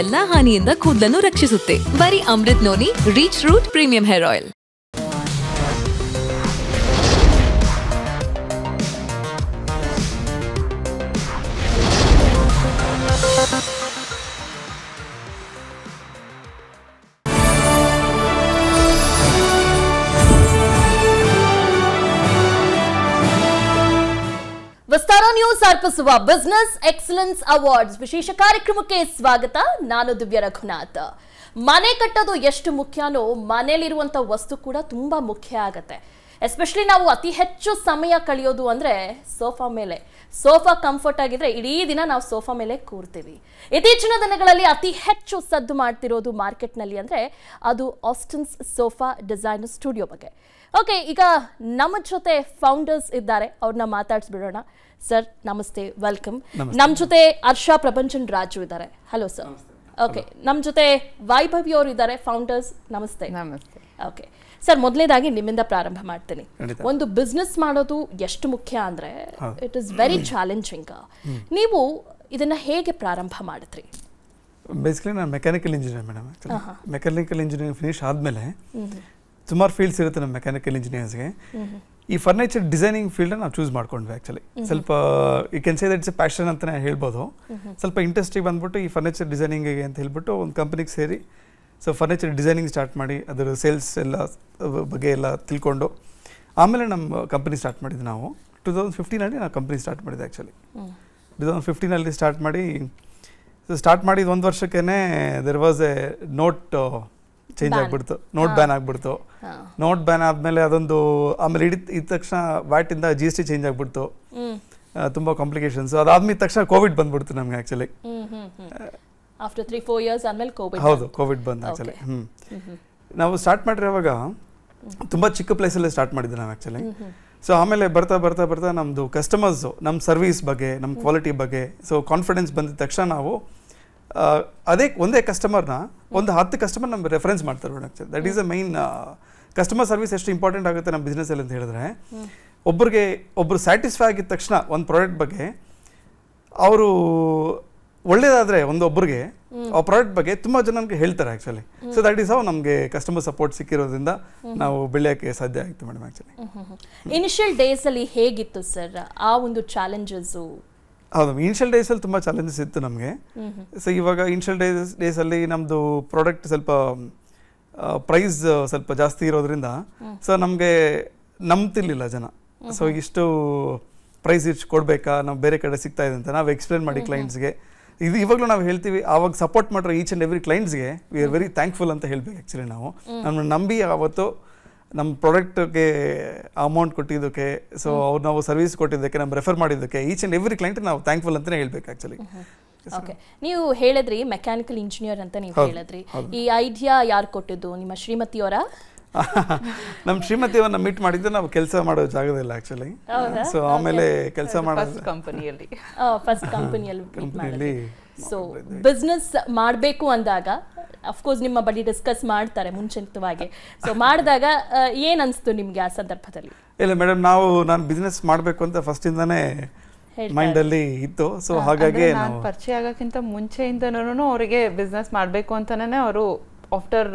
ಎಲ್ಲಾ ಹಾನಿಯಿಂದ ಕೂದಲನ್ನು ರಕ್ಷಿಸುತ್ತೆ. ಬರೀ Amrut noni reach root premium hair oil. Vistara news ಅರ್ಪಿಸುವ ಬಿಸಿನೆಸ್ ಎಕ್ಸಲೆನ್ಸ್ ಅವಾರ್ಡ್ಸ್ ವಿಶೇಷ ಕಾರ್ಯಕ್ರಮಕ್ಕೆ ಸ್ವಾಗತ. ನಾನು ದಿವ್ಯ ರಘುನಾಥ್. ಮನೆ ಕಟ್ಟೋದು ಎಷ್ಟು ಮುಖ್ಯನೋ ಮನೆಯಲ್ಲಿರುವಂತ ವಸ್ತು ಕೂಡ ತುಂಬಾ ಮುಖ್ಯ ಆಗತ್ತೆ. ಎಸ್ಪೆಷಲಿ ನಾವು ಅತಿ ಹೆಚ್ಚು ಸಮಯ ಕಳೆಯೋದು ಅಂದ್ರೆ ಸೋಫಾ ಮೇಲೆ. ಸೋಫಾ ಕಂಫರ್ಟ್ ಆಗಿದ್ರೆ ಇಡೀ ದಿನ ನಾವು ಸೋಫಾ ಮೇಲೆ ಕೂರ್ತೀವಿ. ಇತ್ತೀಚಿನ ದಿನಗಳಲ್ಲಿ ಅತಿ ಹೆಚ್ಚು ಸದ್ದು ಮಾಡ್ತಿರೋದು ಮಾರ್ಕೆಟ್ನಲ್ಲಿ ಅಂದ್ರೆ ಅದು ಆಸ್ಟಿನ್ಸ್ ಸೋಫಾ ಡಿಸೈನ್ ಸ್ಟುಡಿಯೋ ಬಗ್ಗೆ. ಓಕೆ, ಈಗ ನಮ್ಮ ಜೊತೆ ಫೌಂಡರ್ಸ್ ಇದ್ದಾರೆ, ಅವ್ರನ್ನ ಮಾತಾಡ್ಸ್ಬಿಡೋಣ. ಸರ್ ನಮಸ್ತೆ, ವೆಲ್ಕಮ್. ನಮ್ಮ ಜೊತೆ ಹರ್ಷ ಪ್ರಪಂಚನ್ ರಾಜು ಇದ್ದಾರೆ. Hello sir. ಓಕೆ, ನಮ್ಮ ಜೊತೆ ವೈಭವಿ ಅವರು ಇದ್ದಾರೆ, ಫೌಂಡರ್ಸ್. ನಮಸ್ತೆ. ನಮಸ್ತೆ. ಓಕೆ ಸರ್, ಮೊದಲನೇದಾಗಿ ನಿಮ್ಮಿಂದ ಪ್ರಾರಂಭ ಮಾಡ್ತೀನಿ. ಒಂದು ಬಿಸ್ನೆಸ್ ಮಾಡೋದು ಎಷ್ಟು ಮುಖ್ಯ ಅಂದ್ರೆ ಇಟ್ ಇಸ್ ವೆರಿ ಚಾಲೆಂಜಿಂಗ್. ನೀವು ಇದನ್ನ ಹೇಗೆ ಪ್ರಾರಂಭ ಮಾಡಿದ್ರಿ? ಬೇಸಿಕಲಿ ನಾನು mechanical engineer madam. Mechanical engineering finish ಆದಮೇಲೆ ಸುಮಾರು ಫೀಲ್ಡ್ಸ್ ಇರುತ್ತೆ ನಮ್ಮ ಮೆಕ್ಯಾನಿಕಲ್ ಇಂಜಿನಿಯರ್ಸ್ಗೆ. ಈ ಫರ್ನಿಚರ್ ಡಿಸೈನಿಂಗ್ ಫೀಲ್ಡ್ ನಾವು ಚೂಸ್ ಮಾಡ್ಕೊಂಡ್ವಿ. ಆ್ಯಕ್ಚುಲಿ ಸ್ವಲ್ಪ you can say that it's a passion ಅಂತಲೇ ಹೇಳ್ಬೋದು. ಸ್ವಲ್ಪ ಇಂಟ್ರೆಸ್ಟಿಗೆ ಬಂದ್ಬಿಟ್ಟು ಈ ಫರ್ನಿಚರ್ ಡಿಸೈನಿಂಗಿಗೆ ಅಂತ ಹೇಳ್ಬಿಟ್ಟು ಒಂದು ಕಂಪ್ನಿಗೆ ಸೇರಿ ಸೊ ಫರ್ನಿಚರ್ ಡಿಸೈನಿಂಗ್ ಸ್ಟಾರ್ಟ್ ಮಾಡಿ ಅದರ ಸೇಲ್ಸ್ ಎಲ್ಲ ಬಗ್ಗೆ ಎಲ್ಲ ತಿಳ್ಕೊಂಡು ಆಮೇಲೆ ನಮ್ಮ ಕಂಪ್ನಿ ಸ್ಟಾರ್ಟ್ ಮಾಡಿದ್ವಿ. ನಾವು 2015 ನಾವು ಕಂಪ್ನಿ ಸ್ಟಾರ್ಟ್ ಮಾಡಿದ್ದೆ. ಆ್ಯಕ್ಚುಲಿ 2015 ಸ್ಟಾರ್ಟ್ ಮಾಡಿದ ಒಂದು ವರ್ಷಕ್ಕೇ there was a note change ಆಗ್ಬಿಡ್ತು, ನೋಟ್ ಬ್ಯಾನ್ ಆಗ್ಬಿಡ್ತು. ನೋಟ್ ಬ್ಯಾನ್ ಆದಮೇಲೆ ಅದೊಂದು ಆಮೇಲೆ ಇದ್ದ ತಕ್ಷಣ ವ್ಯಾಟಿಂದ GST ಚೇಂಜ್ ಆಗ್ಬಿಡ್ತು. ತುಂಬ ಕಾಂಪ್ಲಿಕೇಶನ್ಸ್. ಅದಾದ್ಮೇಲೆ ತಕ್ಷಣ ಕೋವಿಡ್ ಬಂದ್ಬಿಡ್ತು ನಮ್ಗೆ. ಆ್ಯಕ್ಚುಲಿ ಆಫ್ಟರ್ 3-4 ಇಯರ್ಸ್ ಆದ್ಮೇಲೆ ಹೌದು, ಕೋವಿಡ್ ಬಂದು. ಆ್ಯಕ್ಚುಲಿ ನಾವು ಸ್ಟಾರ್ಟ್ ಮಾಡಿರುವಾಗ ತುಂಬ ಚಿಕ್ಕ ಪ್ಲೇಸಲ್ಲೇ ಸ್ಟಾರ್ಟ್ ಮಾಡಿದ್ದೆ ನಾವು. ಆ್ಯಕ್ಚುಲಿ ಸೊ ಆಮೇಲೆ ಬರ್ತಾ ಬರ್ತಾ ಬರ್ತಾ ನಮ್ಮದು ಕಸ್ಟಮರ್ಸು ನಮ್ಮ ಸರ್ವಿಸ್ ಬಗ್ಗೆ, ನಮ್ಮ ಕ್ವಾಲಿಟಿ ಬಗ್ಗೆ ಸೊ ಕಾನ್ಫಿಡೆನ್ಸ್ ಬಂದಿದ ತಕ್ಷಣ ನಾವು ಅದೇ ಒಂದೇ ಕಸ್ಟಮರ್ನ ಒಂದು 10 ಕಸ್ಟಮರ್ ನಮ್ಗೆ ರೆಫರೆನ್ಸ್ ಮಾಡ್ತಾರೆ. Actually that is a main customer service ಎಷ್ಟು ಇಂಪಾರ್ಟೆಂಟ್ ಆಗುತ್ತೆ ನಮ್ಮ ಬಿಸ್ನೆಸ್ಸಲ್ಲಿ ಅಂತ ಹೇಳಿದ್ರೆ, ಒಬ್ಬರು ಸ್ಯಾಟಿಸ್ಫೈ ಆಗಿದ ತಕ್ಷಣ ಒಂದು ಪ್ರಾಡಕ್ಟ್ ಬಗ್ಗೆ ಅವರು ಒಳ್ಳೇದಾದರೆ ಒಬ್ಬರಿಗೆ ಆ ಪ್ರಾಡಕ್ಟ್ ಬಗ್ಗೆ ತುಂಬ ಜನ ನಮಗೆ ಹೇಳ್ತಾರೆ. Actually so that is how ನಮಗೆ ಕಸ್ಟಮರ್ ಸಪೋರ್ಟ್ ಸಿಕ್ಕಿರೋದ್ರಿಂದ ನಾವು ಬೆಳೆಯೋಕ್ಕೆ ಸಾಧ್ಯ ಆಯಿತು ಮೇಡಮ್. ಆ್ಯಕ್ಚುಲಿ ಇನಿಷಿಯಲ್ ಡೇಸಲ್ಲಿ ಹೇಗಿತ್ತು ಸರ್ ಆ ಒಂದು ಚಾಲೆಂಜಸ್ಸು? ಹೌದು, ಇನಿಷಿಯಲ್ ಡೇಸಲ್ಲಿ ತುಂಬ ಚಾಲೆಂಜಸ್ ಇತ್ತು ನಮಗೆ. ಸೊ ಇವಾಗ ಇನಿಷಿಯಲ್ ಡೇಸಲ್ಲಿ ನಮ್ಮದು ಪ್ರಾಡಕ್ಟ್ ಸ್ವಲ್ಪ ಪ್ರೈಸ್ ಸ್ವಲ್ಪ ಜಾಸ್ತಿ ಇರೋದ್ರಿಂದ ಸೊ ನಮಗೆ ನಂಬ್ತಿರ್ಲಿಲ್ಲ ಜನ. ಸೊ ಇಷ್ಟು ಪ್ರೈಸ್ ಇಷ್ಟು ಕೊಡಬೇಕಾ, ನಾವು ಬೇರೆ ಕಡೆ ಸಿಗ್ತಾ ಇದೆ ಅಂತ ನಾವು ಎಕ್ಸ್ಪ್ಲೇನ್ ಮಾಡಿ ಕ್ಲೈಂಟ್ಸ್ಗೆ. ಇದು ಇವಾಗಲೂ ನಾವು ಹೇಳ್ತೀವಿ, ಆವಾಗ ಸಪೋರ್ಟ್ ಮಾಡಿರೋ ಈಚ್ ಆ್ಯಂಡ್ ಎವ್ರಿ ಕ್ಲೈಂಟ್ಸ್ಗೆ ವಿ ಆರ್ ವೆರಿ ಥ್ಯಾಂಕ್ಫುಲ್ ಅಂತ ಹೇಳ್ಬೇಕು. ಆ್ಯಕ್ಚುಲಿ ನಾವು ನಮ್ಮನ್ನು ನಂಬಿ ಅವತ್ತು ನಮ್ಮ ಪ್ರಾಡಕ್ಟ್ಗೆ ಅಮೌಂಟ್ ಕೊಟ್ಟಿದ್ದಕ್ಕೆ, ಸೊ ಅವ್ರು ನಾವು ಸರ್ವಿಸ್ ಕೊಟ್ಟಿದ್ದಕ್ಕೆ, ನಮ್ಮ ರೆಫರ್ ಮಾಡಿದ್ದಕ್ಕೆ ಈಚ್ ಆ್ಯಂಡ್ ಎವ್ರಿ ಕ್ಲೈಂಟ್ ನಾವು ಥ್ಯಾಂಕ್ಫುಲ್ ಅಂತಲೇ ಹೇಳ್ಬೇಕು. ಆ್ಯಕ್ಚುಲಿ ಓಕೆ, ನೀವು ಹೇಳಿದ್ರಿ ಮೆಕ್ಯಾನಿಕಲ್ ಇಂಜಿನಿಯರ್ ಅಂತ ನೀವು ಹೇಳಿದ್ರಿ. ಈ ಐಡಿಯಾ ಯಾರು ಕೊಟ್ಟಿದ್ದು? ನಿಮ್ಮ ಶ್ರೀಮತಿಯವರ? ನಮ್ಮ ಶ್ರೀಮತಿಯವನ್ನ ಮೀಟ್ ಮಾಡಿದ್ದು ನಾವು ಕೆಲಸ ಮಾಡೋ ಜಾಗದಲ್ಲಿ. ಆ್ಯಕ್ಚುಲಿ ಸೊ ಆಮೇಲೆ ಕೆಲಸ ಮಾಡೋದು ಫಸ್ಟ್ ಕಂಪನಿಯಲ್ಲಿ. ಸೊ ಬಿಸ್ನೆಸ್ ಮಾಡಬೇಕು ಅಂದಾಗ ಅಫ್ಕೋರ್ಸ್ ನಿಮ್ಮ ಬಳಿ ಡಿಸ್ಕಸ್ ಮಾಡ್ತಾರೆ ಮುಂಚಿತವಾಗಿ. ಸೊ ಮಾಡಿದಾಗ ಏನು ಅನಿಸ್ತು ನಿಮಗೆ ಆ ಸಂದರ್ಭದಲ್ಲಿ? ಇಲ್ಲ ಮೇಡಮ್, ನಾನು ಬಿಸ್ನೆಸ್ ಮಾಡಬೇಕು ಅಂತ ಫಸ್ಟಿಂದಾನೇ ಮೈಂಡಲ್ಲಿ ಇತ್ತು. ಸೊ ಹಾಗಾಗಿ ನಾನು ಪರಿಚಯ ಆಗೋಕ್ಕಿಂತ ಮುಂಚೆಯಿಂದನೂ ಅವರಿಗೆ ಬಿಸ್ನೆಸ್ ಮಾಡಬೇಕು ಅಂತಾನೆ ಅವರು after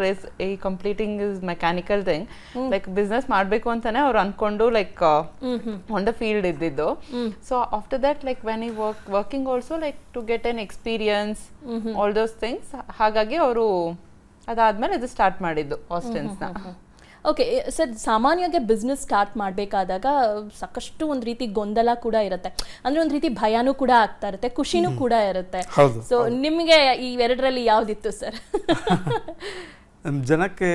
completing is mechanical thing like business ಮಾಡಬೇಕು ಅಂತಾನೆ ಅವ್ರು ಅನ್ಕೊಂಡು ಲೈಕ್ ಆನ್ ದ ಫೀಲ್ಡ್ ಇದ್ದಿದ್ದು. So after that like when ಈ working also like to get an experience all those things. ಹಾಗಾಗಿ ಅವರು ಅದಾದ್ಮೇಲೆ ಇದು ಸ್ಟಾರ್ಟ್ ಮಾಡಿದ್ದು ಆಸ್ಟಿನ್ಸ್ನ. ಓಕೆ ಸರ್, ಸಾಮಾನ್ಯವಾಗಿ ಬಿಸ್ನೆಸ್ ಸ್ಟಾರ್ಟ್ ಮಾಡಬೇಕಾದಾಗ ಸಾಕಷ್ಟು ಒಂದು ರೀತಿ ಗೊಂದಲ ಕೂಡ ಇರುತ್ತೆ, ಅಂದ್ರೆ ಒಂದು ರೀತಿ ಭಯನೂ ಕೂಡ ಆಗ್ತಾ ಇರುತ್ತೆ, ಖುಷಿನೂ ಕೂಡ ಇರುತ್ತೆ. ಸೊ ನಿಮಗೆ ಈ ಎರಡರಲ್ಲಿ ಯಾವ್ದಿತ್ತು ಸರ್? ನಮ್ಮ ಜನಕ್ಕೆ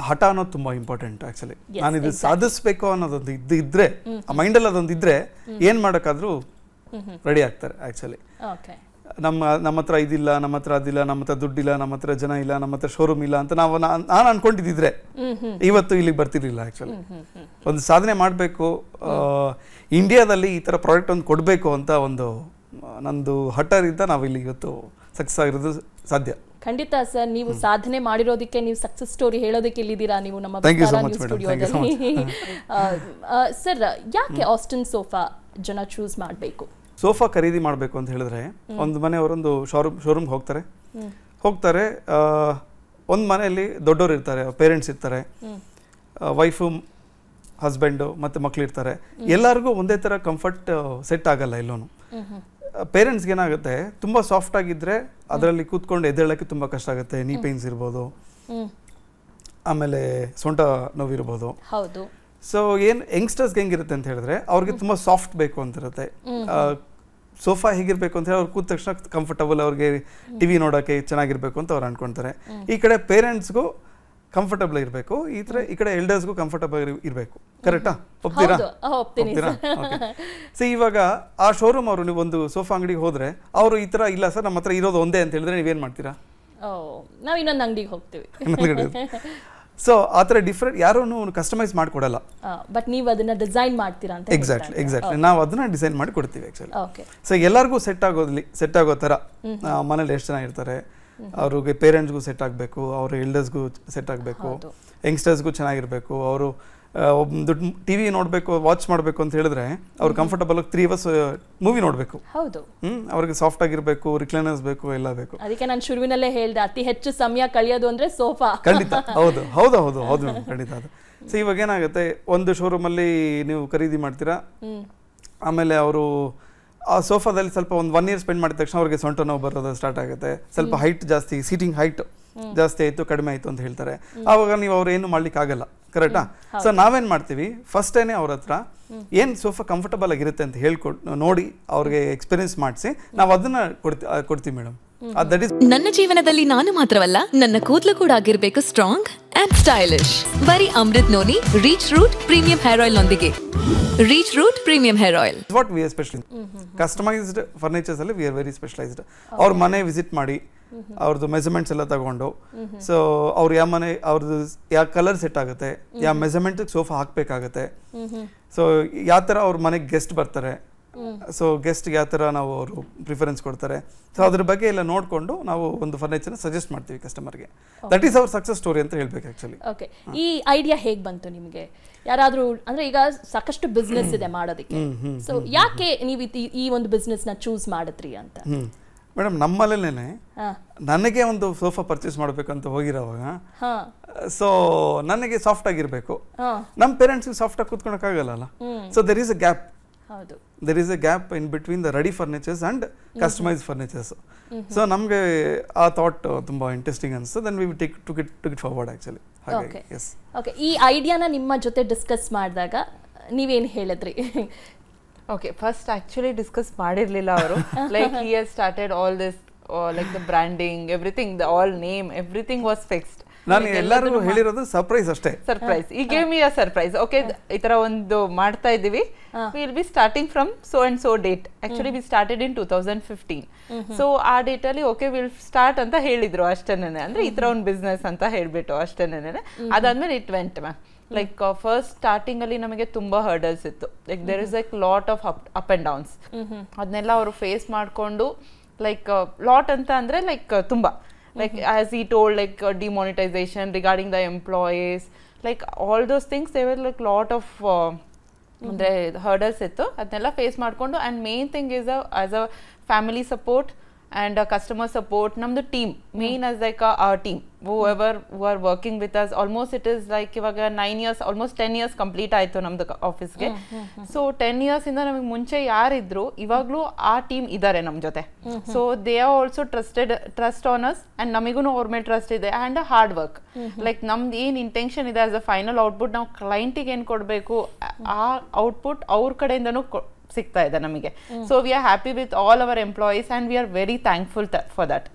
ಹಠ ಅನ್ನೋದು ತುಂಬಾ ಇಂಪಾರ್ಟೆಂಟ್. ಆಕ್ಚುಲಿ ನಾನು ಇದು ಸಾಧಿಸಬೇಕು ಅನ್ನೋದೊಂದು ಇದ್ರೆ ಆ ಮೈಂಡಲ್ಲಿ ಅದೊಂದು ಇದ್ರೆ ಏನ್ ಮಾಡೋಕ್ಕಾದ್ರೂ ರೆಡಿ ಆಗ್ತಾರೆ. ಆಕ್ಚುಲಿ ನಮ್ಮ ಹತ್ರ ಇದಿಲ್ಲ, ನಮ್ಮ ಹತ್ರ ಅದಿಲ್ಲ, ನಮ್ಮ ಹತ್ರ ದುಡ್ಡಿಲ್ಲ, ನಮ್ಮ ಹತ್ರ ಜನ ಇಲ್ಲ, ನಮ್ಮ ಹತ್ರ ಶೋರೂಮ್ ಇಲ್ಲ ಅಂತ ನಾನು ಅನ್ಕೊಂಡಿದ್ದಿದ್ರೆ ಇವತ್ತು ಇಲ್ಲಿಗೆ ಬರ್ತಿರ್ಲಿಲ್ಲ. ಆಕ್ಚುಲಿ ಒಂದು ಸಾಧನೆ ಮಾಡಬೇಕು, ಇಂಡಿಯಾದಲ್ಲಿ ಈ ತರ ಪ್ರಾಡಕ್ಟ್ ಒಂದು ಕೊಡಬೇಕು ಅಂತ ಒಂದು ನಂದು ಹಠದಿಂದ ನಾವು ಇಲ್ಲಿ ಇವತ್ತು ಸಕ್ಸಸ್ ಆಗಿರೋದು ಸಾಧ್ಯ. ಖಂಡಿತ ಸರ್, ನೀವು ಸಾಧನೆ ಮಾಡಿರೋದಕ್ಕೆ, ನೀವು ಸಕ್ಸಸ್ ಸ್ಟೋರಿ ಹೇಳೋದಕ್ಕೆ ಇಲ್ಲಿದ್ದೀರಾ ನೀವು ನಮ್ಮ ಸ್ಟುಡಿಯೋದಲ್ಲಿ. ಸರ್, ಯಾಕೆ ಆಸ್ಟಿನ್ ಸೋಫಾ ಜನ ಚೂಸ್ ಮಾಡಬೇಕು? ಸೋಫಾ ಖರೀದಿ ಮಾಡಬೇಕು ಅಂತ ಹೇಳಿದ್ರೆ ಒಂದು ಮನೆಯವರೊಂದು ಶೋರೂಮ್ಗೆ ಹೋಗ್ತಾರೆ. ಒಂದು ಮನೆಯಲ್ಲಿ ದೊಡ್ಡವರು ಇರ್ತಾರೆ, ಪೇರೆಂಟ್ಸ್ ಇರ್ತಾರೆ, ವೈಫು, ಹಸ್ಬೆಂಡು ಮತ್ತು ಮಕ್ಳು ಇರ್ತಾರೆ. ಎಲ್ಲರಿಗೂ ಒಂದೇ ಥರ ಕಂಫರ್ಟ್ ಸೆಟ್ ಆಗಲ್ಲ ಎಲ್ಲೂ. ಪೇರೆಂಟ್ಸ್ಗೆ ಏನಾಗುತ್ತೆ, ತುಂಬ ಸಾಫ್ಟ್ ಆಗಿದ್ದರೆ ಅದರಲ್ಲಿ ಕೂತ್ಕೊಂಡು ಎದ್ದೇಳಕ್ಕೆ ತುಂಬ ಕಷ್ಟ ಆಗುತ್ತೆ. ನೀ ಪೇನ್ಸ್ ಇರ್ಬೋದು, ಆಮೇಲೆ ಸೊಂಟ ನೋವಿರ್ಬೋದು. ಹೌದು. ಸೊ ಏನು ಯಂಗ್ಸ್ಟರ್ಸ್ಗೆ ಹೆಂಗಿರುತ್ತೆ ಅಂತ ಹೇಳಿದ್ರೆ ಅವ್ರಿಗೆ ತುಂಬ ಸಾಫ್ಟ್ ಬೇಕು ಅಂತಿರುತ್ತೆ. ಸೋಫಾ ಹೇಗಿರ್ಬೇಕು ಅಂತ ಹೇಳಿ ಅವ್ರು ಕೂತ ತಕ್ಷಣ ಕಂಫರ್ಟಬಲ್, ಅವ್ರಿಗೆ ಟಿವಿ ನೋಡೋಕ್ಕೆ ಚೆನ್ನಾಗಿರ್ಬೇಕು ಅಂತ ಅವ್ರು ಅನ್ಕೊಳ್ತಾರೆ. ಈ ಕಡೆ ಪೇರೆಂಟ್ಸ್ಗೂ ಕಂಫರ್ಟಬಲ್ ಇರಬೇಕು, ಈ ಕಡೆ ಎಲ್ಡರ್ಸ್ಗೂ ಕಂಫರ್ಟಬಲ್ ಇರಬೇಕು. ಕರೆಕ್ಟಾ? ಒಪ್ತೀರಾ? ಸೊ ಇವಾಗ ಆ ಶೋರೂಮ್ ಅವರು ನೀವು ಒಂದು ಸೋಫಾ ಅಂಗಡಿಗೆ ಹೋದ್ರೆ ಅವರು ಈ ಥರ ಇಲ್ಲ ಸರ್ ನಮ್ಮ ಹತ್ರ ಇರೋದು ಒಂದೇ ಅಂತ ಹೇಳಿದ್ರೆ ನೀವೇನು ಮಾಡ್ತೀರಾ? ನಾವು ಇನ್ನೊಂದು ಅಂಗಡಿಗೆ ಹೋಗ್ತೀವಿ. ಸೊ ಆ ಥರ ಡಿಫ್ರೆಂಟ್ ಯಾರೂ ಕಸ್ಟಮೈಸ್ ಮಾಡಿಕೊಡಲ್ಲ. ಬಟ್ ನೀವು ಅದನ್ನ ಡಿಸೈನ್ ಮಾಡ್ತೀರಾ ಅಂತ. ಎಕ್ಸಾಕ್ಟ್ಲಿ ನಾವು ಅದನ್ನ ಡಿಸೈನ್ ಮಾಡಿ ಕೊಡ್ತೀವಿ ಆ್ಯಕ್ಚುಲಿ. ಸೊ ಎಲ್ಲರಿಗೂ ಸೆಟ್ ಆಗೋ ಥರ ಮನೇಲಿ ಎಷ್ಟು ಜನ ಇರ್ತಾರೆ, ಅವ್ರಿಗೆ ಪೇರೆಂಟ್ಸ್ಗೂ ಸೆಟ್ ಆಗಬೇಕು, ಅವ್ರ ಎಲ್ಡರ್ಸ್ಗೂ ಸೆಟ್ ಆಗಬೇಕು, ಯಂಗ್ಸ್ಟರ್ಸ್ಗೂ ಚೆನ್ನಾಗಿರಬೇಕು. ಅವರು ಒಂದು ಟಿವಿ ನೋಡಬೇಕು, ವಾಚ್ ಮಾಡಬೇಕು ಅಂತ ಹೇಳಿದ್ರೆ ಅವ್ರು ಕಂಫರ್ಟಬಲ್ 3 hours ಮೂವಿ ನೋಡಬೇಕು. ಹೌದು. ಅವ್ರಿಗೆ ಸಾಫ್ಟ್ ಆಗಿರಬೇಕು, ರಿಕ್ಲೈನರ್ಸ್ ಬೇಕು, ಎಲ್ಲ ಬೇಕು. ಅದಕ್ಕೆ ನಾನು ಶುರುವಿನಲ್ಲೇ ಹೇಳ್ದೆ, ಅತಿ ಹೆಚ್ಚು ಸಮಯ ಕಳೆಯೋದು ಅಂದ್ರೆ ಸೋಫಾ. ಖಂಡಿತ. ಹೌದು ಖಂಡಿತ ಅದು. ಸೊ ಇವಾಗ ಏನಾಗುತ್ತೆ, ಒಂದು ಶೋರೂಮಲ್ಲಿ ನೀವು ಖರೀದಿ ಮಾಡ್ತೀರಾ, ಆಮೇಲೆ ಅವರು ಆ ಸೋಫಾದಲ್ಲಿ ಸ್ವಲ್ಪ ಒಂದು 1 year ಸ್ಪೆಂಡ್ ಮಾಡಿದ ತಕ್ಷಣ ಅವ್ರಿಗೆ ಸೊಂಟ ನೋವು ಬರೋದು ಸ್ಟಾರ್ಟ್ ಆಗುತ್ತೆ. ಸ್ವಲ್ಪ ಹೈಟ್ ಜಾಸ್ತಿ, ಸೀಟಿಂಗ್ ಹೈಟ್ ಜಾಸ್ತಿ ಆಯಿತು, ಕಡಿಮೆ ಆಯಿತು ಅಂತ ಹೇಳ್ತಾರೆ. ಆವಾಗ ನೀವು ಅವ್ರು ಏನು ಮಾಡ್ಲಿಕ್ಕೆ ಆಗಲ್ಲ. ಕರೆಕ್ಟಾ? ಸೊ ನಾವೇನು ಮಾಡ್ತೀವಿ, ಫಸ್ಟೇನೆ ಅವ್ರ ಹತ್ರ ಏನು ಸೋಫಾ ಕಂಫರ್ಟಬಲ್ ಆಗಿರುತ್ತೆ ಅಂತ ನೋಡಿ ಅವ್ರಿಗೆ ಎಕ್ಸ್ಪೀರಿಯನ್ಸ್ ಮಾಡಿಸಿ ನಾವು ಅದನ್ನ ಕೊಡ್ತೀವಿ ಮೇಡಮ್. ನನ್ನ ಜೀವನದಲ್ಲಿ ನಾನು ಮಾತ್ರವಲ್ಲ, ನನ್ನ ಕೂದಲು ಕೂಡ ಆಗಿರ್ಬೇಕು ಸ್ಟ್ರಾಂಗ್ ಅಂಡ್ ಸ್ಟೈಲಿಶ್. ಬರೀ Amrut noni reach root premium hair oil ನೊಂದಿಗೆ. Reach root premium hair oil. What we are special customized furnitures ಅಲ್ಲಿ ವಿ ಆರ್ ವೆರಿ ಸ್ಪೆಷಲೈಸ್ಡ್. ಅವ್ರ ಮನೆ ವಿಸಿಟ್ ಮಾಡಿ ಅವ್ರದ್ದು ಮೆಜರ್ಮೆಂಟ್ಸ್ ಎಲ್ಲ ತಗೊಂಡು, ಸೊ ಅವ್ರು ಯಾವ ಮನೆ, ಅವ್ರದ್ದು ಯಾವ ಕಲರ್ ಸೆಟ್ ಆಗುತ್ತೆ, ಯಾವ ಮೆಜರ್ಮೆಂಟ್ ಸೋಫಾ ಹಾಕ್ಬೇಕಾಗತ್ತೆ, ಸೊ ಯಾವ ಥರ ಅವ್ರ ಮನೆಗೆ ಗೆಸ್ಟ್ ಬರ್ತಾರೆ, ಸೊ ಗೆಸ್ಟ್ಗೆ ಯಾವ ಥರ ನಾವು ಅವರು ಪ್ರಿಫರೆನ್ಸ್ ಕೊಡ್ತಾರೆ, ಸೊ ಅದ್ರ ಬಗ್ಗೆ ಎಲ್ಲ ನೋಡಿಕೊಂಡು ನಾವು ಒಂದು ಫರ್ನಿಚರ್ನ ಸಜೆಸ್ಟ್ ಮಾಡ್ತೀವಿ ಕಸ್ಟಮರ್ಗೆ. That is our success story ಅಂತ ಹೇಳ್ಬೇಕು ಆ್ಯಕ್ಚುಲಿ. ಓಕೆ, ಈ ಐಡಿಯಾ ಹೇಗೆ ಬಂತು ನಿಮಗೆ? ಯಾರಾದರೂ ಅಂದರೆ ಈಗ ಸಾಕಷ್ಟು ಬಿಸ್ನೆಸ್ ಇದೆ ಮಾಡೋದಕ್ಕೆ, ಸೊ ಯಾಕೆ ನೀವು ಈ ಒಂದು ಬಿಸ್ನೆಸ್ನ ಚೂಸ್ ಮಾಡಿದ್ರಿ ಅಂತ? ಮೇಡಮ್, ನಮ್ಮಲ್ಲೇನೆ ನನಗೆ ಒಂದು ಸೋಫಾ ಪರ್ಚೇಸ್ ಮಾಡಬೇಕಂತ ಹೋಗಿರೋವಾಗ, ಸೊ ನನಗೆ ಸಾಫ್ಟ್ ಆಗಿರಬೇಕು, ನಮ್ಮ ಪೇರೆಂಟ್ಸ್ಗೆ ಸಾಫ್ಟ್ ಆಗಿ ಕೂತ್ಕೊಳಕ್ಕಾಗಲ್ಲ. So there is a gap. There is a gap in between the ready furnitures and customise furnitures. So ನಮಗೆ ಆ ಥಾಟ್ ತುಂಬ ಇಂಟ್ರೆಸ್ಟಿಂಗ್ ಅನಿಸ್ತು. Then we took it forward actually. ಹಾಗಾಗಿ ಎಸ್. ಓಕೆ, ಈ ಐಡಿಯಾನ ನಿಮ್ಮ ಜೊತೆ ಡಿಸ್ಕಸ್ ಮಾಡಿದಾಗ ನೀವೇನು ಹೇಳಿದ್ರಿ? ಓಕೆ, ಫಸ್ಟ್ ಆಕ್ಚುಲಿ ಡಿಸ್ಕಸ್ ಮಾಡಿರಲಿಲ್ಲ ಅವರು. Like he has started all this, like the branding, everything, the all name, everything was fixed. ನಾನು ಎಲ್ಲರಿಗೂ ಹೇಳಿರೋದು ಸರ್ಪ್ರೈಸ್ ಅಷ್ಟೇ. ಸರ್ಪ್ರೈಸ್. ಈ ಗೇವ್ ಮಿ ಅ ಸರ್ಪ್ರೈಸ್. ಓಕೆ, ಈ ತರ ಒಂದು ಮಾಡ್ತಾ ಇದೀವಿ, we will be starting from so and so date. Actually we started in 2015. So ಆ ಡೇಟ್ ಅಲ್ಲಿ ಓಕೆ ವಿಲ್ ಸ್ಟಾರ್ಟ್ ಅಂತ ಹೇಳಿದ್ರು ಅಷ್ಟೇನೆ. ಅಂದ್ರೆ ಈ ತರ ಒಂದು ಬಿಸ್ನೆಸ್ ಅಂತ ಹೇಳ್ಬಿಟ್ಟು ಅಷ್ಟೇನೆ. ಅದಾದ್ಮೇಲೆ it went ma'am. Like first starting ಅಲ್ಲಿ ನಮಗೆ ತುಂಬಾ ಹರ್ಡಲ್ಸ್ ಇತ್ತು. Like there is like lot of up and downs. ಅದನ್ನೆಲ್ಲ ಅವರು ಫೇಸ್ ಮಾಡ್ಕೊಂಡು, ಲೈಕ್ ಲಾಟ್ ಅಂತ ಅಂದ್ರೆ ಲೈಕ್ ತುಂಬಾ, like as he told, like demonetization regarding the employees, like all those things, they were like lot of andre hurdles ittu. adnella face ಮಾಡ್ಕೊಂಡು, and main thing is as a family support and a customer support, namdu team main as like our team whoever who are working with us, almost it is like ivaga 9 years, almost 10 years complete ಆಯ್ತು ನಮ್ದು office ಗೆ. So 10 years ಇಂದ ನಮಗೆ ಮುಂಚೆ ಯಾರಿದ್ರು ಇವಾಗ್ಲೂ ಆ team ಇದಾರೆ ನಮ್ ಜೊತೆ. So they are also trust on us, and ನಮಗೂ ಅವ್ರ ಮೇಲೆ ಟ್ರಸ್ಟ್ ಇದೆ, ಅಂಡ್ ಹಾರ್ಡ್ ವರ್ಕ್. ಲೈಕ್ ನಮ್ದು ಏನ್ ಇಂಟೆನ್ಷನ್ ಇದೆ, ಆಸ್ ಅ ಫೈನಲ್ ಔಟ್ಪುಟ್ ನಾವು ಕ್ಲೈಂಟಿಗೆ ಏನ್ ಕೊಡ್ಬೇಕು, ಆ ಔಟ್ಪುಟ್ ಅವ್ರ ಕಡೆಯಿಂದನೂ ಸಿಗ್ತಾ ಇದೆ ನಮಗೆ. So we are happy with all our employees and we are very thankful for that.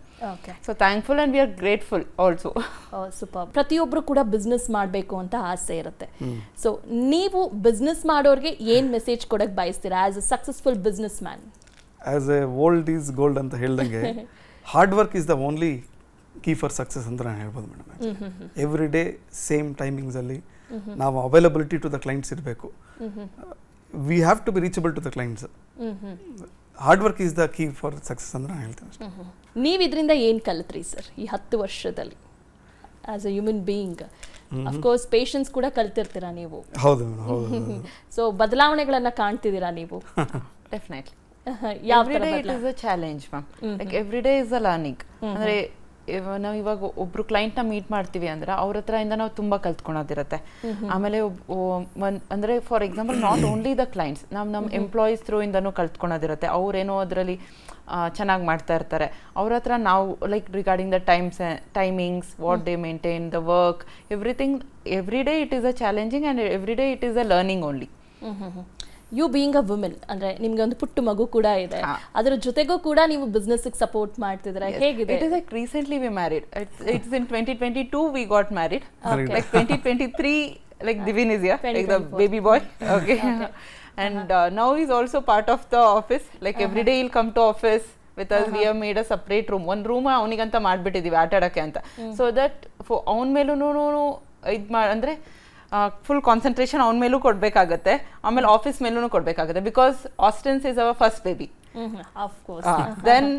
So thankful and we are grateful also. Super. ಪ್ರತಿಯೊಬ್ರು ಕೂಡ ಬಿಸ್ನೆಸ್ ಮಾಡಬೇಕು ಅಂತ ಆಸೆ ಇರುತ್ತೆ. ಸೊ ನೀವು ಬಿಸ್ನೆಸ್ ಮಾಡೋರಿಗೆ ಏನ್ ಮೆಸೇಜ್ ಕೊಡಕ್ ಬಯಸ್ತೀರಾ as a successful businessman? As a old is gold ಅಂತ ಹೇಳ್ದಂಗೆ hard work is the only key for success ಅಂತ ನಾನು ಹೇಳ್ಬೋದು madam. Every day same timings ಅಲ್ಲಿ ನಾವು ಅವೈಲಬಿಲಿಟಿ ಟು ದ ಕ್ಲೈಂಟ್ಸ್ ಇರಬೇಕು. We have to be reachable to the clients. Hard work is the key for success ಅಂತ ನಾನು ಹೇಳ್ತೇನೆ ಅಷ್ಟೇ. ನೀವು ಇದರಿಂದ ಏನು ಕಲಿತ್ರಿ ಸರ್ ಈ 10 ವರ್ಷದಲ್ಲಿ as a human being? Of course patience ಕೂಡ ಕಲ್ತಿರ್ತೀರಾ ನೀವು. ಹೌದು ಹೌದು. ಸೊ ಬದಲಾವಣೆಗಳನ್ನ ಕಾಣ್ತಿದ್ದೀರಾ ನೀವು? Definitely. Every day it is a challenge ma'am. Like every day is a learning. ಅಂದ್ರೆ ನಾವು ಇವಾಗ ಒಬ್ರು ಕ್ಲೈಂಟ್ನ ಮೀಟ್ ಮಾಡ್ತೀವಿ ಅಂದ್ರೆ ಅವ್ರ ಹತ್ರ ಇಂದ ನಾವು ತುಂಬಾ ಕಲ್ತ್ಕೊಳೋದಿರುತ್ತೆ. ಆಮೇಲೆ ಅಂದ್ರೆ for example not only the clients, ನಮ್ಮ ಎಂಪ್ಲಾಯೀಸ್ ಥ್ರೂ ಇಂದನೂ ಕಲ್ತ್ಕೊಳೋದಿರುತ್ತೆ. ಅವ್ರೇನೋ ಅದರಲ್ಲಿ ಚೆನ್ನಾಗಿ ಮಾಡ್ತಾ ಇರ್ತಾರೆ. ಅವ್ರ ಹತ್ರ ನಾವು like regarding the timings, what they maintain, the work, everything. Every day it is a challenging and every day it is a learning only. You being a women, ಅಂದ್ರೆ ನಿಮ್ಗೆ ಒಂದು ಪುಟ್ಟ ಮಗು ಕೂಡ ಇದೆ, ಅದರ ಜೊತೆಗೂ ಕೂಡ ನೀವು ಬಿಸ್ನೆಸ್ ಸಪೋರ್ಟ್ ಮಾಡ್ತಿದ್ರೆ ಹೇಗಿದೆ? It is like recently we married. It's in 2022 we got married. Like 2023, like Divin is here, like the baby boy. Okay. And now he's also part of the office. Like every day he'll come to office with us. We have made a separate room. One room ಅವನಿಗಂತ ಮಾಡ್ಬಿಟ್ಟಿದೀವಿ ಆಟ ಆಡಕ್ಕೆ ಅಂತ. So that for ಅವನ ಮೇಲೂ ಅಂದ್ರೆ full concentration ಅವನ ಮೇಲೂ ಕೊಡ್ಬೇಕಾಗತ್ತೆ, ಆಮೇಲೆ office ಮೇಲೂ ಕೊಡ್ಬೇಕಾಗತ್ತೆ. Because Astons is our first baby. Then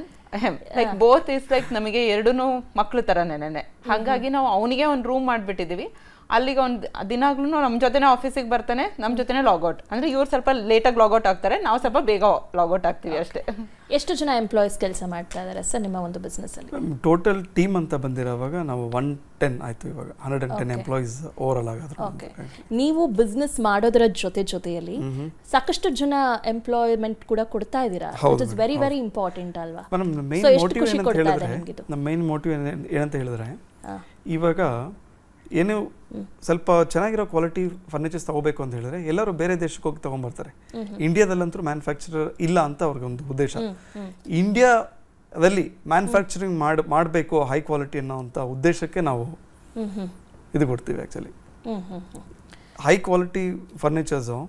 like both is like ನಮಗೆ ಎರಡೂ ಮಕ್ಳು ಥರನೇನೆ. ಹಾಗಾಗಿ ನಾವು ಅವನಿಗೆ ಒಂದು ರೂಮ್ ಮಾಡಿಬಿಟ್ಟಿದ್ದೀವಿ. ಅಲ್ಲಿಗೆ ಒಂದು ದಿನಾಗ್ಲೂ ನಮ್ಮ ಜೊತೆನೇ ಆಫೀಸಿಗೆ ಬರ್ತಾನೆ, ನಮ್ಮ ಜೊತೆನೇ ಲಾಗೌಟ್. ಅಂದರೆ ಇವ್ರು ಸ್ವಲ್ಪ ಲೇಟಾಗಿ ಲಾಗೌಟ್ ಆಗ್ತಾರೆ, ನಾವು ಸ್ವಲ್ಪ ಬೇಗ ಲಾಗೌಟ್ ಆಗ್ತೀವಿ ಅಷ್ಟೇ. ಎಷ್ಟು ಜನ ಎಂಪ್ಲಾಯೀಸ್ ಕೆಲಸ ಮಾಡ್ತಾ ಇದ್ದಾರೆ ಸರ್ ನಿಮ್ಮ ಒಂದು ಬಿಸ್ನೆಸ್ಸಲ್ಲಿ? ಟೋಟಲ್ ಟೀಮ್ ಅಂತ ಬಂದಿರೋವಾಗ ನಾವು 110 ಆಯಿತು. ಇವಾಗ 110 ಎಂಪ್ಲಾಯೀಸ್ ಓವರ್ ಆಲ್ ಆಗೋದು. ಓಕೆ. ನೀವು ಬಿಸ್ನೆಸ್ ಮಾಡೋದರ ಜೊತೆಯಲ್ಲಿ ಸಾಕಷ್ಟು ಜನ ಎಂಪ್ಲಾಯ್ಮೆಂಟ್ ಕೂಡ ಕೊಡ್ತಾ ಇದ್ದೀರಾ. It is very very important ಅಲ್ವಾ? ನಮ್ಮ ಮೇನ್ ಮೋಟಿವ್ ಏನಂತ ಹೇಳಿದ್ರೆ, ಇವಾಗ ಏನು ಸ್ವಲ್ಪ ಚೆನ್ನಾಗಿರೋ ಕ್ವಾಲಿಟಿ ಫರ್ನಿಚರ್ಸ್ ತಗೋಬೇಕು ಅಂತ ಹೇಳಿದ್ರೆ ಎಲ್ಲರೂ ಬೇರೆ ದೇಶಕ್ಕೆ ಹೋಗಿ ತಗೊಂಡ್ಬರ್ತಾರೆ. ಇಂಡಿಯಾದಲ್ಲಂತೂ ಮ್ಯಾನುಫ್ಯಾಕ್ಚರರ್ ಇಲ್ಲ ಅಂತ ಅವ್ರಿಗೆ ಒಂದು ಉದ್ದೇಶ. ಇಂಡಿಯಾದಲ್ಲಿ ಮ್ಯಾನುಫ್ಯಾಕ್ಚರಿಂಗ್ ಮಾಡಬೇಕು ಹೈ ಕ್ವಾಲಿಟಿ ಅನ್ನೋಂಥ ಉದ್ದೇಶಕ್ಕೆ ನಾವು ಇದು ಕೊಡ್ತೀವಿ. ಆ್ಯಕ್ಚುಲಿ ಹೈ ಕ್ವಾಲಿಟಿ ಫರ್ನಿಚರ್ಸು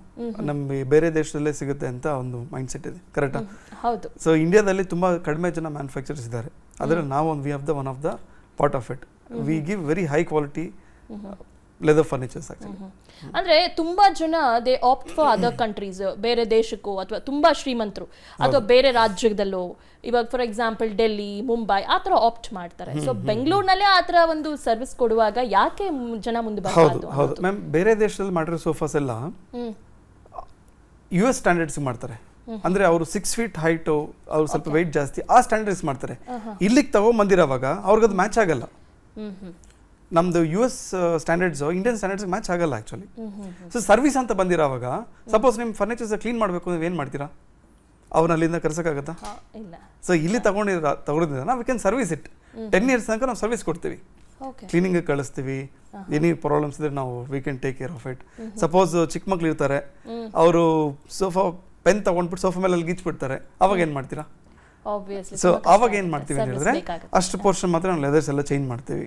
ನಮಗೆ ಬೇರೆ ದೇಶದಲ್ಲೇ ಸಿಗುತ್ತೆ ಅಂತ ಒಂದು ಮೈಂಡ್ ಸೆಟ್ ಇದೆ. ಕರೆಕ್ಟಾ? ಹೌದು. ಸೊ ಇಂಡಿಯಾದಲ್ಲಿ ತುಂಬ ಕಡಿಮೆ ಜನ ಮ್ಯಾನುಫ್ಯಾಕ್ಚರ್ಸ್ ಇದ್ದಾರೆ. ಅದರಲ್ಲಿ ನಾವು ಒಂದು we have the one of the part of it. We give very high quality leather furnitures. ಅಂದ್ರೆ ತುಂಬಾ ಜನ they opt for other countries, ಬೇರೆ ದೇಶಕ್ಕೂ ಅಥವಾ ತುಂಬಾ ಶ್ರೀಮಂತರು ಅಥವಾ ಬೇರೆ ರಾಜ್ಯದಲ್ಲೂ, ಇವಾಗ ಫಾರ್ ಎಕ್ಸಾಂಪಲ್ ಡೆಲ್ಲಿ, ಮುಂಬೈ ಆ ಥರ ಆಪ್ಟ್ ಮಾಡ್ತಾರೆ. ಸೊ ಬೆಂಗಳೂರಿನಲ್ಲೇ ಆ ಥರ ಒಂದು ಸರ್ವಿಸ್ ಕೊಡುವಾಗ ಯಾಕೆ ಜನ ಮುಂದೆ ಬರಬಾರ್ದು? ಹೌದು ಮ್ಯಾಮ್. ಬೇರೆ ದೇಶದಲ್ಲಿ ಮಾಡಿರೋ ಸೋಫಾಸ್ ಎಲ್ಲ US ಸ್ಟ್ಯಾಂಡರ್ಡ್ಸ್ ಮಾಡ್ತಾರೆ. ಅಂದ್ರೆ ಅವರು 6 feet ಹೈಟು, ಅವ್ರು ಸ್ವಲ್ಪ ವೆಯ್ಟ್ ಜಾಸ್ತಿ, ಆ ಸ್ಟ್ಯಾಂಡರ್ಡ್ಸ್ ಮಾಡ್ತಾರೆ. ಇಲ್ಲಿಗೆ ತಗೊಂಬಂದಿರೋವಾಗ ಅವ್ರಿಗದು ಮ್ಯಾಚ್ ಆಗಲ್ಲ. ನಮ್ದು US standards Indian standards match ಆಗಲ್ಲ ಆ್ಯಕ್ಚುಲಿ. ಸೊ ಸರ್ವಿಸ್ ಅಂತ ಬಂದಿರೋವಾಗ ಸಪೋಸ್ ನಿಮ್ಮ ಫರ್ನಿಚರ್ಸ್ ಕ್ಲೀನ್ ಮಾಡಬೇಕು ಅಂದ್ರೆ ಏನು ಮಾಡ್ತೀರಾ? ಅವ್ರನ್ನ ಅಲ್ಲಿಂದ ಕರ್ಸೋಕ್ಕಾಗತ್ತಾ? ಸೊ ಇಲ್ಲಿ ತಗೊಂಡಿದ್ರೆ ನಾವು we can service it. 10 years ತನಕ ನಾವು ಸರ್ವಿಸ್ ಕೊಡ್ತೀವಿ, ಕ್ಲೀನಿಂಗ್ ಕಳಿಸ್ತೀವಿ. ಏನೇ ಪ್ರಾಬ್ಲಮ್ಸ್ ಇದ್ರೆ ನಾವು we can take care of it. Suppose ಚಿಕ್ಕ ಮಕ್ಳು ಇರ್ತಾರೆ, ಅವರು ಸೋಫಾ ಪೆನ್ ತಗೊಂಡ್ಬಿಟ್ಟು ಸೋಫಾ ಮೇಲೆ ಅಲ್ಲಿ ಗೀಚ್ಬಿಡ್ತಾರೆ, ಅವಾಗ ಏನು ಮಾಡ್ತೀರಾ? ಸೊ ಅವಾಗ ಏನು ಮಾಡ್ತೀವಿ ಅಂತ ಹೇಳಿದ್ರೆ ಅಷ್ಟು ಪೋರ್ಷನ್ ಮಾತ್ರ ನಾವು ಲೆದರ್ಸ್ ಎಲ್ಲ ಚೇಂಜ್ ಮಾಡ್ತೀವಿ.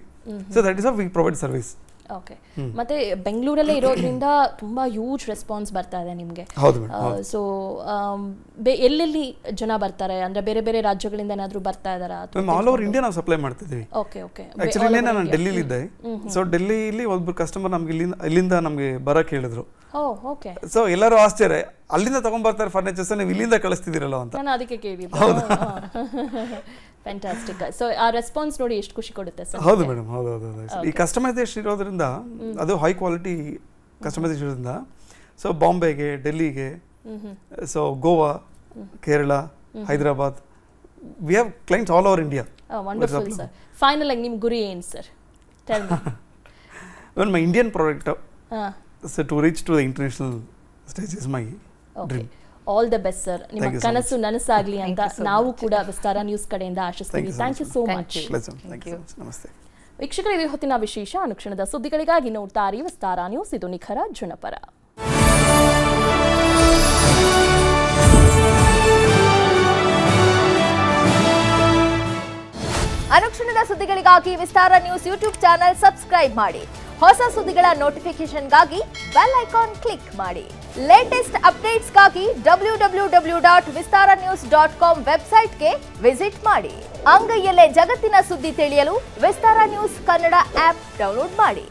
So that is we provide service. Okay. ಮತ್ತೆ ಬೆಂಗಳೂರಲ್ಲೇ ಇರೋದ್ರಿಂದ ತುಂಬಾ ಹ್ಯೂಜ್ ರೆಸ್ಪಾನ್ಸ್ ಬರ್ತಾ ಇದೆ ನಿಮಗೆ. ಸೊ ಎಲ್ಲೆಲ್ಲಿ ಜನ ಬರ್ತಾರೆ ಅಂದ್ರೆ ಬೇರೆ ಬೇರೆ ರಾಜ್ಯಗಳಿಂದ ಏನಾದರೂ ಬರ್ತಾ ಇದಾರಾ? ಆಲ್ ಓವರ್ ಇಂಡಿಯಾ ನಾವು ಸಪ್ಲೈ ಮಾಡ್ತಿದ್ದೀವಿ. Okay okay. ಆಕ್ಚುಲಿ ನಾನು ಡೆಲ್ಲಿಲಿ ಇದ್ದೆ. ಸೊ ಡೆಲ್ಲಿಲಿ ಒಬ್ಬರು ಕಸ್ಟಮರ್ ನಮ್ಗೆ ಇಲ್ಲಿಂದ ನಮಗೆ ಬರಕ್ಕೆ ಹೇಳಿದ್ರು. ಓಕೆ. ಸೊ ಎಲ್ಲರೂ ಆಶ್ಚರ್ಯ, ಅಲ್ಲಿಂದ ತಗೊಂಡ್ಬರ್ತಾರೆ ಫರ್ನಿಚರ್ಸ್, ನೀವು ಇಲ್ಲಿಂದ ಕಳಿಸ್ತಿದ್ದೀರಲ್ಲ ಅಂತ. ನಾನು ಅದಕ್ಕೆ ಕೇಳಿದ್ದೆ. ಫ್ಯಾಂಟಾಸ್ಟಿಕ್. ಸೊ ಆ ರೆಸ್ಪಾನ್ಸ್ ನೋಡಿ ಎಷ್ಟು ಖುಷಿ ಕೊಡುತ್ತೆ ಸರ್. ಹೌದು ಮೇಡಮ್, ಹೌದು. ಈ ಕಸ್ಟಮೈಸೇಷನ್ ಇರೋದ್ರಿಂದ, ಅದು ಹೈ ಕ್ವಾಲಿಟಿ ಕಸ್ಟಮೈಸೇಷನ್ ಇರೋದ್ರಿಂದ, ಸೊ ಬಾಂಬೆಗೆ, ಡೆಲ್ಲಿಗೆ, so Goa, Kerala, Hyderabad, we have clients all over India. Wonderful sir. Final ಆಗಿ ನಿಮ್ಮ ಗುರಿ ಏನು ಸರ್? Tell me. When my Indian product so to reach to the international stage is my dream. All the best sir. ನಿಮ್ಮ ಕನಸು ನನಸಾಗಲಿ ಅಂತ ನಾವು ಕೂಡ ವಿಸ್ತಾರ ನ್ಯೂಸ್ ಕಡೆಯಿಂದ ಆಶಿಸ್ತೀವಿ. Thank you so much. ನಮಸ್ತೆ ವೀಕ್ಷಕರೇ, ಇದು ಹೊತ್ತಿನ ವಿಶೇಷ. ಅನುಕ್ಷಣದ ಸುದ್ದಿಗಳಿಗಾಗಿ ನೋಡ್ತಾ ಇರಿ ವಿಸ್ತಾರ ನ್ಯೂಸ್. ಇದು ನಿಖರ ಜನಪರ. ಅನುಕ್ಷಣದ ಸುದ್ದಿಗಳಿಗಾಗಿ ವಿಸ್ತಾರ ನ್ಯೂಸ್ ಯೂಟ್ಯೂಬ್ ಚಾನೆಲ್ ಸಬ್ಸ್ಕ್ರೈಬ್ ಮಾಡಿ. ಹೊಸ ಸುದ್ದಿಗಳ ನೋಟಿಫಿಕೇಶನ್ಗಾಗಿ ಬೆಲ್ ಐಕಾನ್ ಕ್ಲಿಕ್ ಮಾಡಿ. ಲೇಟೆಸ್ಟ್ ಅಪ್ಡೇಟ್ಸ್ಗಾಗಿ www.vistaranews.com ವೆಬ್ಸೈಟ್ಗೆ ವಿಸಿಟ್ ಮಾಡಿ. ಅಂಗೈಯಲ್ಲೇ ಜಗತ್ತಿನ ಸುದ್ದಿ ತಿಳಿಯಲು ವಿಸ್ತಾರ ನ್ಯೂಸ್ ಕನ್ನಡ ಆಪ್ ಡೌನ್ಲೋಡ್ ಮಾಡಿ.